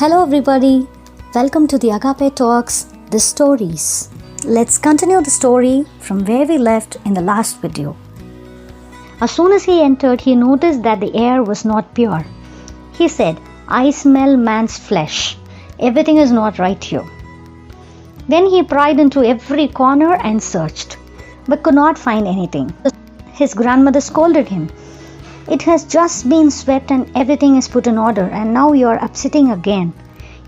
Hello everybody, welcome to the Agape Talks, the stories. Let's continue the story from where we left in the last video. As soon as he entered, he noticed that the air was not pure. He said, "I smell man's flesh. Everything is not right here." Then he pried into every corner and searched, but could not find anything. His grandmother scolded him. "It has just been swept and everything is put in order, and now you are upsetting again.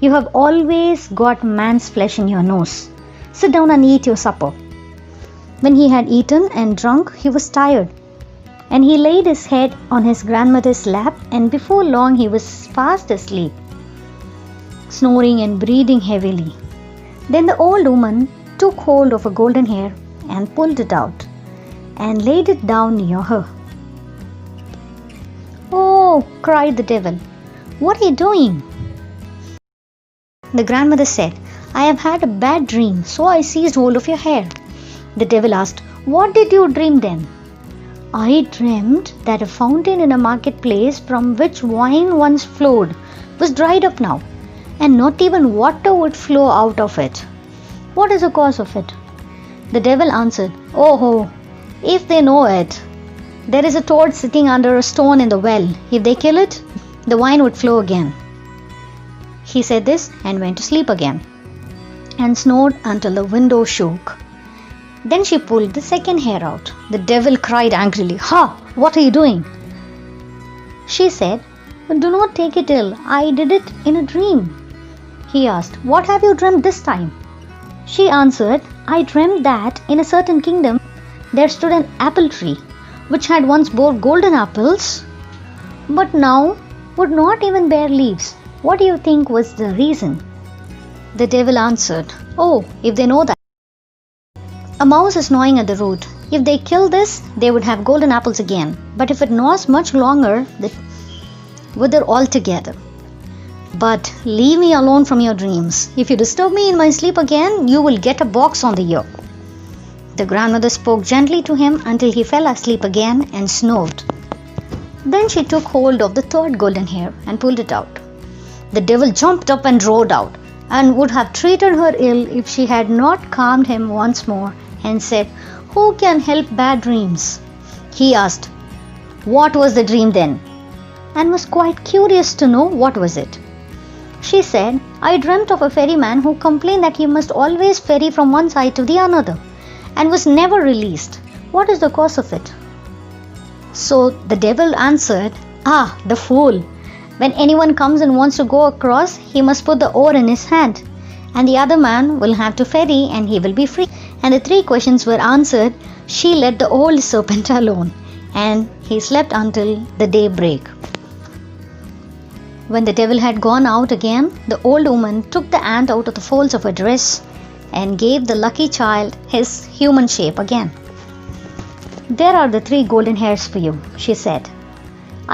You have always got man's flesh in your nose. Sit down and eat your supper." When he had eaten and drunk, he was tired, and he laid his head on his grandmother's lap, and before long he was fast asleep, snoring and breathing heavily. Then the old woman took hold of a golden hair and pulled it out and laid it down near her. "Oh," cried the devil, "what are you doing?" The grandmother said, "I have had a bad dream, so I seized hold of your hair." The devil asked, "What did you dream then?" "I dreamt that a fountain in a marketplace from which wine once flowed was dried up now, and not even water would flow out of it. What is the cause of it?" The devil answered, "Oh, if they know it. There is a toad sitting under a stone in the well. If they kill it, the wine would flow again." He said this and went to sleep again, and snored until the window shook. Then she pulled the second hair out. The devil cried angrily, "Ha! What are you doing?" She said, "Do not take it ill. I did it in a dream." He asked, "What have you dreamt this time?" She answered, "I dreamt that in a certain kingdom there stood an apple tree, which had once bore golden apples, but now would not even bear leaves. What do you think was the reason?" The devil answered, "Oh, if they know that. A mouse is gnawing at the root. If they kill this, they would have golden apples again. But if it gnaws much longer, they wither altogether. But leave me alone from your dreams. If you disturb me in my sleep again, you will get a box on the ear." The grandmother spoke gently to him until he fell asleep again and snored. Then she took hold of the third golden hair and pulled it out. The devil jumped up and roared out, and would have treated her ill if she had not calmed him once more and said, "Who can help bad dreams?" He asked, "What was the dream then?" and was quite curious to know what was it. She said, "I dreamt of a ferryman who complained that he must always ferry from one side to the another, and was never released. What is the cause of it?" So the devil answered, "Ah, the fool! When anyone comes and wants to go across, he must put the oar in his hand, and the other man will have to ferry and he will be free." And the 3 questions were answered. She let the old serpent alone, and he slept until the daybreak. When the devil had gone out again, the old woman took the ant out of the folds of her dress and gave the lucky child his human shape again. "There are the 3 golden hairs for you," she said.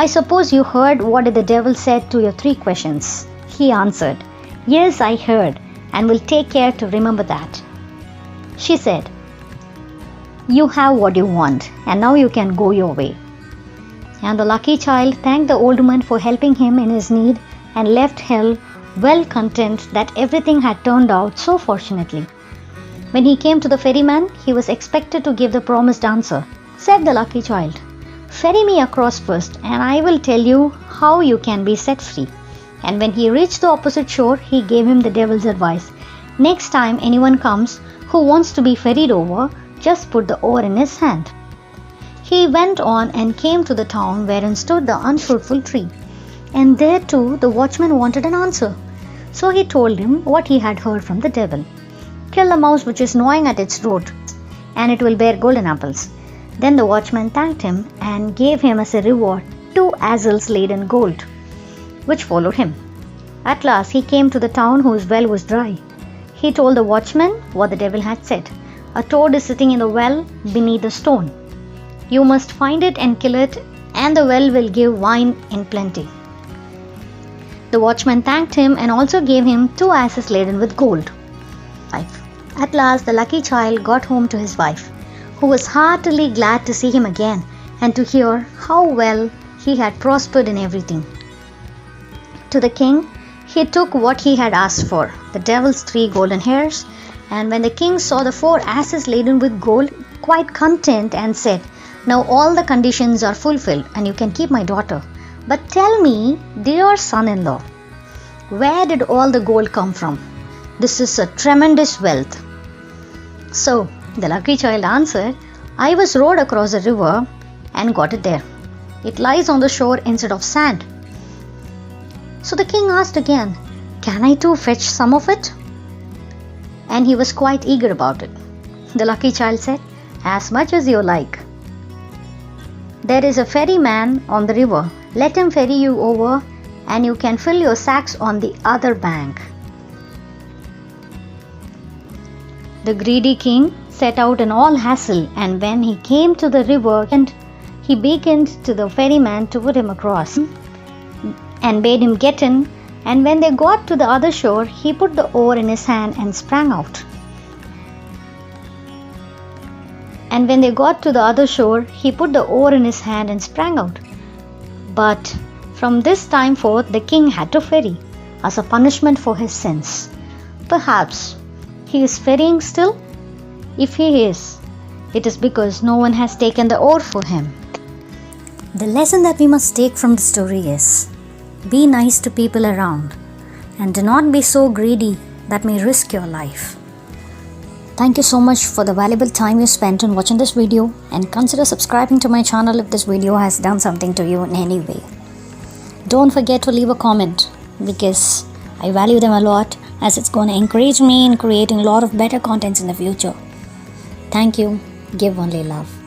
"I suppose you heard what the devil said to your 3 questions. He answered, "Yes, I heard, and will take care to remember that." She said, "You have what you want, and now you can go your way." And the lucky child thanked the old woman for helping him in his need, and left hell well content that everything had turned out so fortunately. When he came to the ferryman, he was expected to give the promised answer. Said the lucky child, "Ferry me across first, and I will tell you how you can be set free." And when he reached the opposite shore, he gave him the devil's advice. "Next time anyone comes who wants to be ferried over, just put the oar in his hand." He went on and came to the town wherein stood the unfruitful tree, and there too the watchman wanted an answer. So he told him what he had heard from the devil. "Kill the mouse which is gnawing at its root, and it will bear golden apples." Then the watchman thanked him and gave him as a reward 2 assels laid in gold, which followed him. At last he came to the town whose well was dry. He told the watchman what the devil had said. "A toad is sitting in the well beneath the stone. You must find it and kill it, and the well will give wine in plenty." The watchman thanked him and also gave him 2 asses laden with gold. At last the lucky child got home to his wife, who was heartily glad to see him again and to hear how well he had prospered in everything. To the king, He took what he had asked for, the devil's 3 golden hairs, and when the king saw the 4 asses laden with gold, quite content, and said, "Now all the conditions are fulfilled, and you can keep my daughter. But tell me, dear son-in-law, where did all the gold come from? This is a tremendous wealth." So the lucky child answered, "I was rowed across the river and got it there. It lies on the shore instead of sand." So the king asked again, "Can I too fetch some of it?" And he was quite eager about it. The lucky child said, "As much as you like. There is a ferryman on the river. Let him ferry you over, and you can fill your sacks on the other bank." The greedy king set out in all haste, and when he came to the river, he beckoned to the ferryman to put him across, and bade him get in. And when they got to the other shore, he put the oar in his hand and sprang out. And when they got to the other shore, he put the oar in his hand and sprang out. But from this time forth, the king had to ferry, as a punishment for his sins. Perhaps he is ferrying still? If he is, it is because no one has taken the oar for him. The lesson that we must take from the story is, be nice to people around, and do not be so greedy that may risk your life. Thank you so much for the valuable time you spent on watching this video, and consider subscribing to my channel if this video has done something to you in any way. Don't forget to leave a comment, because I value them a lot, as it's going to encourage me in creating a lot of better contents in the future. Thank you. Give only love.